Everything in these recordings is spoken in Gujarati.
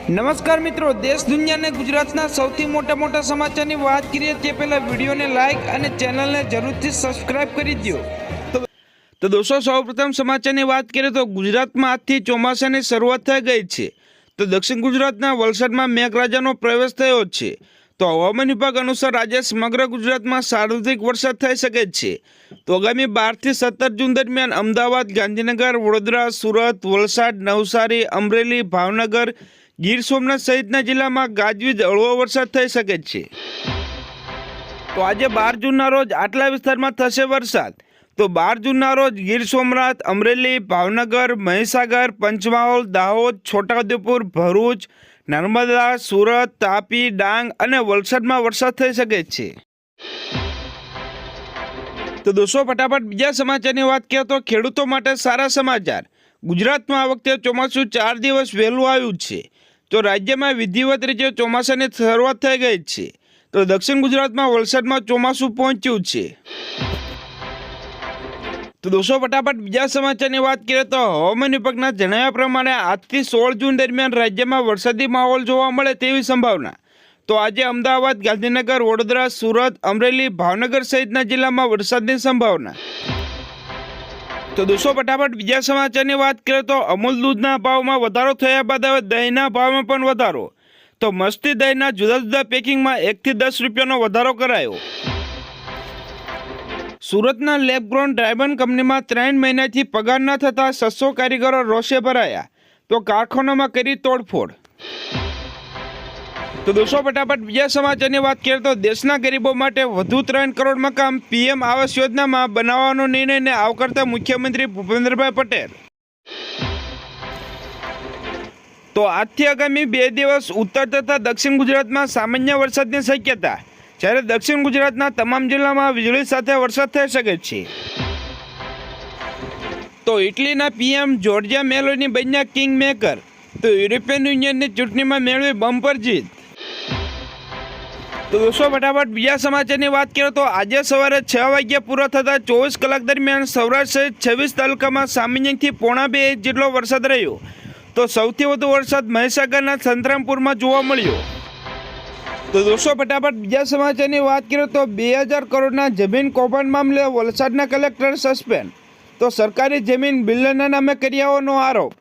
નમસ્કાર મિત્રો, દેશ દુનિયા અને ગુજરાતના સૌથી મોટા સમાચારની વાત કરીએ તે પહેલા વિડીયોને લાઇક અને ચેનલને જરૂરથી સબસ્ક્રાઇબ કરી દો। તો દોસ્તો, સૌપ્રથમ સમાચારની વાત કરીએ તો ગુજરાતમાં આજથી ચોમાસાની શરૂઆત થઈ ગઈ છે। તો દક્ષિણ ગુજરાતના વલસાડમાં મેઘરાજાનો પ્રવેશ થયો છે। તો હવામાન વિભાગ અનુસાર આજે સમગ્ર ગુજરાતમાં સાર્વત્રિક વરસાદ થઈ શકે છે। તો આગામી 12 થી 17 જૂન દરમિયાન અમદાવાદ, ગાંધીનગર, વડોદરા, સુરત, વલસાડ, નવસારી, અમરેલી, ભાવનગર, ગીર સોમનાથ સહિતના જિલ્લામાં ગાજવીજ હળવો વરસાદ થઈ શકે છે। તો આજે 12 જૂનના રોજ આટલા વિસ્તારમાં થશે વરસાદ। તો 12 જૂનના રોજ ગીર સોમનાથ, અમરેલી, ભાવનગર, મહીસાગર, પંચમહાલ, દાહોદ, છોટાઉદેપુર, ભરૂચ, નર્મદા, સુરત, તાપી, ડાંગ અને વલસાડમાં વરસાદ થઈ શકે છે। તો દોસ્તો, ફટાફટ બીજા સમાચારની વાત કરીએ તો ખેડૂતો માટે સારા સમાચાર। ગુજરાતમાં આ વખતે ચોમાસું 4 દિવસ વહેલું આવ્યું છે। તો રાજ્યમાં વિધિવત રીતે ચોમાસાની શરૂઆત થઈ ગઈ છે। તો દક્ષિણ ગુજરાતમાં વલસાડમાં ચોમાસું પહોંચ્યું છે। તો દોસ્તો, ફટાફટ બીજા સમાચારની વાત કરીએ તો હવામાન વિભાગના જણાવ્યા પ્રમાણે આજથી 16 જૂન દરમિયાન રાજ્યમાં વરસાદી માહોલ જોવા મળે તેવી સંભાવના। તો આજે અમદાવાદ, ગાંધીનગર, વડોદરા, સુરત, અમરેલી, ભાવનગર સહિતના જિલ્લામાં વરસાદની સંભાવના। તો દોસ્તો, ફટાફટ બીજા સમાચારની વાત કરીએ તો અમૂલ દૂધના ભાવમાં વધારો થયા બાદ હવે દહીંના ભાવમાં પણ વધારો। તો મસ્તી દહીંના જુદા જુદા પેકિંગમાં 1 થી 10 રૂપિયાનો વધારો કરાયો। સુરતના લેબગ્રોન ડાયમંડ કંપનીમાં 3 મહિનાથી પગાર ન થતા 600 કારીગરો રોષે ભરાયા। તો કારખાનામાં કરી તોડફોડ। તો દોસ્તો, ફટાફટ બીજા સમાચારની વાત કરીએ તો દેશના ગરીબો માટે વધુ 3 કરોડ મકાન પીએમ આવાસ યોજનામાં બનાવવાનો નિર્ણયને આવકારતા મુખ્યમંત્રી ભૂપેન્દ્રભાઈ પટેલ। તો આજથી આગામી 2 દિવસ ઉત્તર તથા દક્ષિણ ગુજરાતમાં સામાન્ય વરસાદની શક્યતા, જ્યારે દક્ષિણ ગુજરાતના તમામ જિલ્લામાં વીજળી સાથે વરસાદ થઈ શકે છે। તો ઇટલીના પીએમ જોર્જિયા મેલોની બન્યા કિંગ મેકર। તો યુરોપિયન યુનિયનની ચૂંટણીમાં મેળવી બમ્પર જીત। તો દોસ્તો, ફટાફટ બીજા સમાચારની વાત કરીએ તો આજે સવારે 6 વાગ્યા પૂરા થતાં 24 કલાક દરમિયાન સૌરાષ્ટ્ર સહિત 26 તાલુકામાં સામાન્યથી પોણા 2 ઇંચ જેટલો વરસાદ રહ્યો। તો સૌથી વધુ વરસાદ મહીસાગરના સંતરામપુરમાં જોવા મળ્યો। તો દોસ્તો, ફટાફટ બીજા સમાચારની વાત કરીએ તો 2000 કરોડના જમીન કૌભાંડ મામલે વલસાડના કલેક્ટર સસ્પેન્ડ। તો સરકારી જમીન બિલ્ડરના નામે કર્યા હોવાનો આરોપ।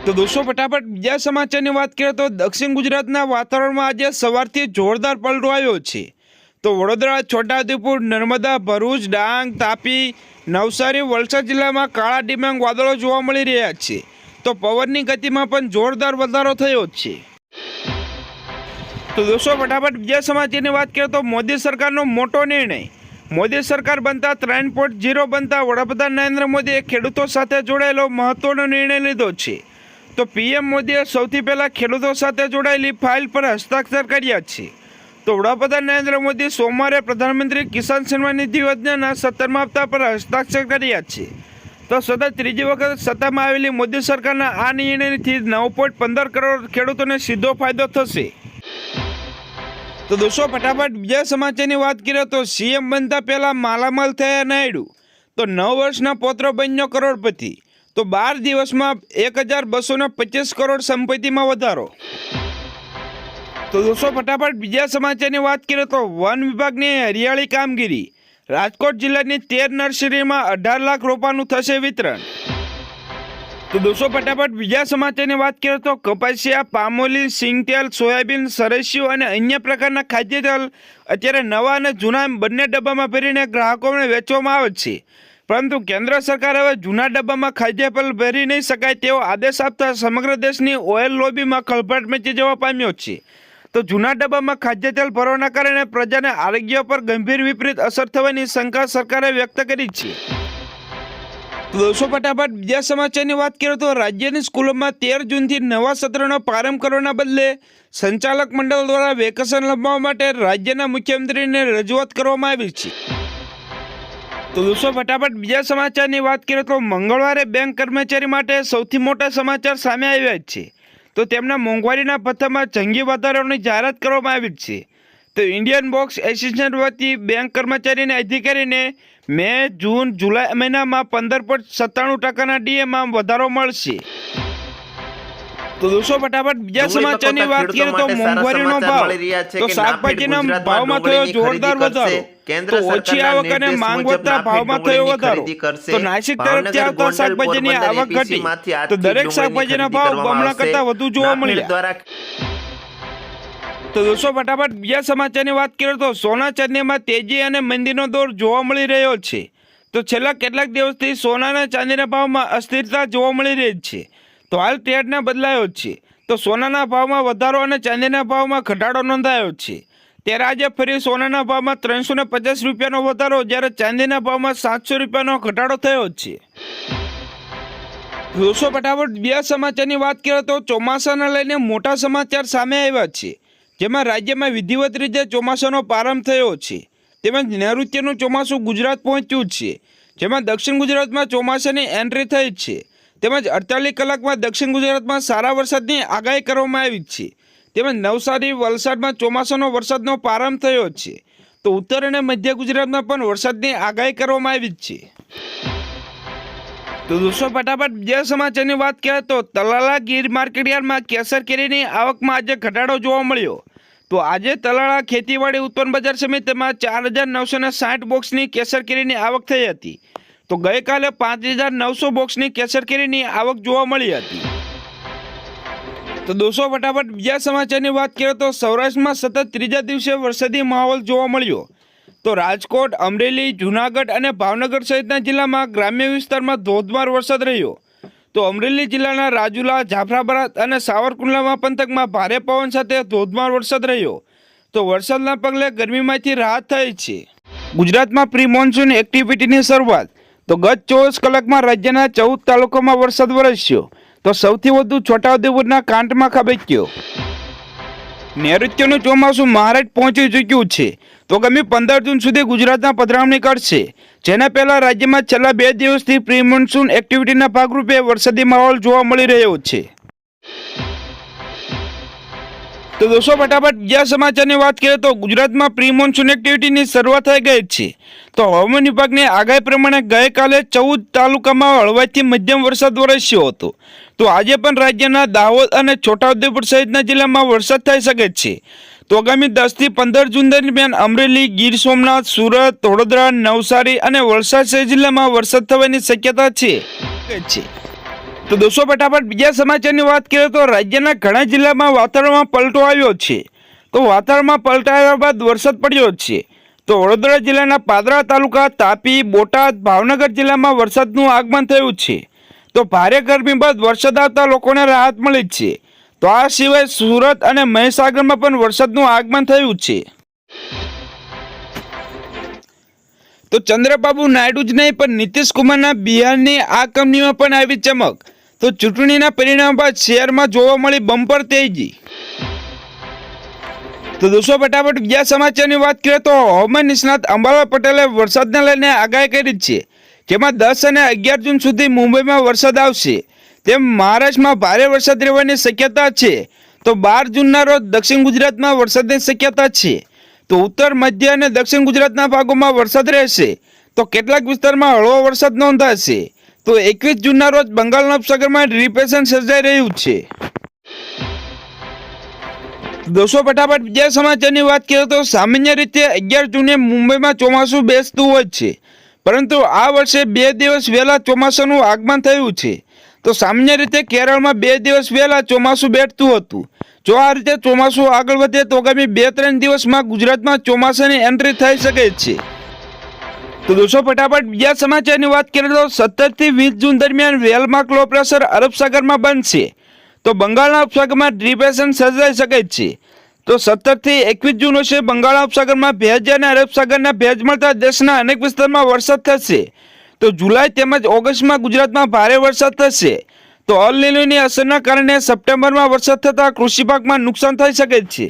તો દોસ્તો, ફટાફટ બીજા સમાચારની વાત કરીએ તો દક્ષિણ ગુજરાતના વાતાવરણમાં આજે સવારથી જોરદાર પલટો આવ્યો છે। તો વડોદરા, છોટાઉદેપુર, નર્મદા, ભરૂચ, ડાંગ, તાપી, નવસારી, વલસાડ જિલ્લામાં કાળા ડિબાંગ વાદળો જોવા મળી રહ્યા છે। તો પવનની ગતિમાં પણ જોરદાર વધારો થયો છે। તો દોસ્તો, ફટાફટ બીજા સમાચારની વાત કરીએ તો મોદી સરકારનો મોટો નિર્ણય। મોદી સરકાર બનતા 3.0 બનતા વડાપ્રધાન નરેન્દ્ર મોદીએ ખેડૂતો સાથે જોડાયેલો મહત્વનો નિર્ણય લીધો છે। તો પીએમ મોદીએ સૌથી પહેલા ખેડૂતો સાથે જોડાયેલી ફાઇલ પર હસ્તાક્ષર કર્યા છે। તો વડાપ્રધાન નરેન્દ્ર મોદી સોમવારે પ્રધાનમંત્રી કિસાન સન્માન નિધિ યોજનાના 17મા હપ્તા પર હસ્તાક્ષર કર્યા છે। તો સતત ત્રીજી વખત સત્તામાં આવેલી મોદી સરકારના આ નિર્ણયથી 9.15 કરોડ ખેડૂતોને સીધો ફાયદો થશે। તો દોસ્તો, ફટાફટ બીજા સમાચારની વાત કરીએ તો સીએમ બનતા પહેલા માલામાલ થયા નાયડુ। તો 9 વર્ષના પૌત્ર બન્યો કરોડપતિ। તો 12 દિવસમાં 1225 કરોડ સંપત્તિમાં વધારો। તો દોસ્તો, ફટાફટ બીજા સમાચારની વાત કરીએ તો વન વિભાગની હરિયાળી કામગીરી। રાજકોટ જિલ્લાની 13 નર્સરીમાં 18 લાખ રોપાનું થશે વિતરણ। તો દોસ્તો, ફટાફટ બીજા સમાચારની વાત કરીએ તો કપાસિયા, પામોલી, સિંગતેલ, સોયાબીન, સરસ્યું અને અન્ય પ્રકારના ખાદ્યતેલ અત્યારે નવા અને જૂના બંને ડબ્બામાં ભરીને ગ્રાહકોને વેચવામાં આવે છે। પરંતુ કેન્દ્ર સરકાર હવે જૂના ડબ્બામાં ખાદ્યતેલ ભરી નહીં શકાય તેવો આદેશ આપતા સમગ્ર દેશની ઓઇલ લોબીમાં ખળભળાટ મચી જવા પામ્યો છે। તો જૂના ડબ્બામાં ખાદ્યતેલ ભરવાના કારણે પ્રજાને આરોગ્ય પર ગંભીર વિપરીત અસર થવાની શંકા સરકારે વ્યક્ત કરી છે। તો દોસ્તો, ફટાફટ બીજા સમાચારની વાત કરીએ તો રાજ્યની સ્કૂલોમાં 13 જૂનથી નવા સત્રનો પ્રારંભ કરવાના બદલે સંચાલક મંડળ દ્વારા વેકેશન લંબાવવા માટે રાજ્યના મુખ્યમંત્રીને રજૂઆત કરવામાં આવી છે। તો દોસ્તો, ફટાફટ બીજા સમાચારની વાત કરીએ તો મંગળવારે બેંક કર્મચારી માટે સૌથી મોટા સમાચાર સામે આવ્યા છે। તો તેમના મોંઘવારીના ભથ્થામાં જંગી વધારાની જાહેરાત કરવામાં આવી છે। તો ઇન્ડિયન બોક્સ એસોસિએશન વતી બેંક કર્મચારીને અધિકારીને મે, જૂન, જુલાઈ મહિનામાં 15.97% ડીએમાં વધારો મળશે। તો દોસ્તો ફટાફટ બીજા સમાચારની વાત કરીએ તો મોંઘવારીનો ભાવ તો શાકભાજીના ભાવમાં થયો જોરદાર વધારો તો ઓછી આવક અને માંગ વધતા ભાવમાં થયો વધારો તો નાસિક તરફથી આવતા શાકભાજીની આવક ઘટી તો દરેક શાકભાજીના ભાવ બમણા કરતા વધુ જોવા મળ્યા। તો દોસ્તો ફટાફટ બીજા સમાચારની વાત કરીએ તો સોના ચાંદીમાં તેજી અને મંદીનો દોર જોવા મળી રહ્યો છે। તો છેલ્લા કેટલાક દિવસથી સોના અને ચાંદીના ભાવમાં અસ્થિરતા જોવા મળી રહી છે। તો હાલ ટ્રેન્ડ બદલાયો છે તો સોનાના ભાવમાં વધારો અને ચાંદીના ભાવમાં ઘટાડો નોંધાયો છે। ત્યારે આજે ફરી સોનાના ભાવમાં 350 રૂપિયાનો વધારો જ્યારે ચાંદીના ભાવમાં 700 રૂપિયાનો ઘટાડો થયો છે। દોસ્તો ફટાફટ બીજા સમાચારની વાત કરીએ તો ચોમાસાને લઈને મોટા સમાચાર સામે આવ્યા છે, જેમાં રાજ્યમાં વિધિવત રીતે ચોમાસાનો પ્રારંભ થયો છે તેમજ નૈઋત્યનું ચોમાસું ગુજરાત પહોંચ્યું છે, જેમાં દક્ષિણ ગુજરાતમાં ચોમાસાની એન્ટ્રી થઈ છે તેમજ 48 કલાકમાં દક્ષિણ ગુજરાતમાં સારા વરસાદની આગાહી કરવામાં આવી છે તેમજ નવસારી વલસાડમાં ચોમાસાનો વરસાદનો પ્રારંભ થયો છે તો ઉત્તર અને મધ્ય ગુજરાતમાં પણ વરસાદની આગાહી કરવામાં આવી છે। તો દોસ્તો ફટાફટ બીજા સમાચારની વાત કરીએ તો તલાલા ગીર માર્કેટયાર્ડમાં કેસર કેરીની આવકમાં આજે ઘટાડો જોવા મળ્યો। તો આજે તલાળા ખેતીવાડી ઉત્પન્ન બજાર સમિતિમાં 4960 બોક્સની કેસર કેરીની આવક થઈ હતી તો ગઈકાલે 5900 બોક્સની કેસર કેરીની આવક જોવા મળી હતી। તો દોસ્તો ફટાફટ બીજા સમાચારની વાત કરીએ તો સૌરાષ્ટ્રમાં સતત ત્રીજા દિવસે વરસાદી માહોલ જોવા મળ્યો। તો રાજકોટ, અમરેલી, જૂનાગઢ અને ભાવનગર સહિતના જિલ્લામાં ગ્રામ્ય વિસ્તારમાં ધોધમાર વરસાદ રહ્યો। તો અમરેલી જિલ્લાના રાજુલા, જાફરાબાદ અને સાવરકુંડલામાં પંથકમાં ભારે પવન સાથે ધોધમાર વરસાદ રહ્યો। તો વરસાદના પગલે ગરમીમાંથી રાહત થઈ છે। ગુજરાતમાં પ્રી મોન્સૂન એક્ટિવિટીની શરૂઆત તો ગત 24 કલાકમાં રાજ્યના 14 તાલુકામાં વરસાદ વરસ્યો તો સૌથી વધુ છોટાઉદેપુરના કાંઠમાં ખાબક્યો। નૈઋત્યનું ચોમાસું મહારાષ્ટ્ર પહોંચી ચૂક્યું છે તો આગામી 15 જૂન સુધી ગુજરાતના પધરામણી કરશે, જેના પહેલા રાજ્યમાં છેલ્લા 2 દિવસથી પ્રી મોન્સૂન એક્ટિવિટીના ભાગરૂપે વરસાદી માહોલ જોવા મળી રહ્યો છે। તો દોસ્તો ફટાફટ બીજા સમાચારની વાત કરીએ તો ગુજરાતમાં પ્રી મોન્સૂન એક્ટિવિટીની શરૂઆત થઈ ગઈ છે। તો હવામાન વિભાગની આગાહી પ્રમાણે ગઈકાલે 14 તાલુકામાં હળવાથી મધ્યમ વરસાદ વરસ્યો હતો તો આજે પણ રાજ્યના દાહોદ અને છોટાઉદેપુર સહિતના જિલ્લામાં વરસાદ થઈ શકે છે। તો આગામી 10 થી 15 જૂન દરમિયાન અમરેલી, ગીર સોમનાથ, સુરત, વડોદરા, નવસારી અને વલસાડ સહિત જિલ્લામાં વરસાદ થવાની શક્યતા છે। તો દોસ્તો ફટાફટ બીજા સમાચારની વાત કરીએ તો રાજ્યના ઘણા જિલ્લામાં વાતાવરણમાં પલટો આવ્યો છે। તો વાતાવરણમાં પલટાયા બાદ વરસાદ પડ્યો છે। તો વડોદરા જિલ્લાના પાદરા તાલુકા, તાપી, બોટાદ, ભાવનગર જિલ્લામાં વરસાદનું આગમન થયું છે। તો ભારે ગરમી બાદ વરસાદ આવતા લોકોને રાહત મળી છે। તો આ સિવાય સુરત અને મહીસાગરમાં પણ વરસાદનું આગમન થયું છે। તો ચંદ્રબાબુ નાયડુ જ નહીં પણ નીતિશ કુમારના બિહારની આ કંપનીમાં પણ આવી ચમક। તો ચૂંટણીના પરિણામ બાદ શેરમાં જોવા મળી બમ્પર તેજી। તો દોસ્તો ફટાફટ બીજા સમાચારની વાત કરીએ તો હવામાન નિષ્ણાત અંબાલાલ પટેલે વરસાદને લઈને આગાહી કરી છે, જેમાં 10 અને 11 જૂન સુધી મુંબઈમાં વરસાદ આવશે તેમ મહારાષ્ટ્રમાં ભારે વરસાદ રહેવાની શક્યતા છે। તો 12 જૂનના રોજ દક્ષિણ ગુજરાતમાં વરસાદની શક્યતા છે। તો ઉત્તર, મધ્ય અને દક્ષિણ ગુજરાતના ભાગોમાં વરસાદ રહેશે તો કેટલાક વિસ્તારમાં હળવો વરસાદ નોંધાશે। તો 21 જૂનના રોજ બંગાળના ઉપસાગરમાં ડિપ્રેશન સર્જાઈ રહ્યું છે। દોસ્તો ફટાફટ બીજા સમાચારની વાત કરીએ તો સામાન્ય રીતે 11 જૂને મુંબઈમાં ચોમાસું બેસતું હોય છે, પરંતુ આ વર્ષે 2 દિવસ વહેલા ચોમાસાનું આગમન થયું છે। તો સામાન્ય રીતે કેરળમાં 2 દિવસ વહેલા ચોમાસું બેઠતું હતું। જો આ રીતે ચોમાસું આગળ વધે તો આગામી 2-3 દિવસમાં ગુજરાતમાં ચોમાસાની એન્ટ્રી થઈ શકે છે। તો દોસ્તો ફટાફટ બીજા સમાચારની વાત કરીએ તો 17 થી 20 જૂન દરમિયાન વેલમાર્ક લો પ્રેશર અરબ સાગરમાં બનશે તો બંગાળના ઉપસાગરમાં ડિપ્રેશન સર્જાઈ શકે છે। તો 17 થી 21 જૂન હશે બંગાળના ઉપસાગરમાં ભેજ અને અરબ સાગરના ભેજ મળતા દેશના અનેક વિસ્તારમાં વરસાદ થશે। તો જુલાઈ તેમજ ઓગસ્ટમાં ગુજરાતમાં ભારે વરસાદ થશે। તો અલ નીનોની અસરના કારણે સપ્ટેમ્બરમાં વરસાદ થતાં કૃષિ પાકમાં નુકસાન થઈ શકે છે।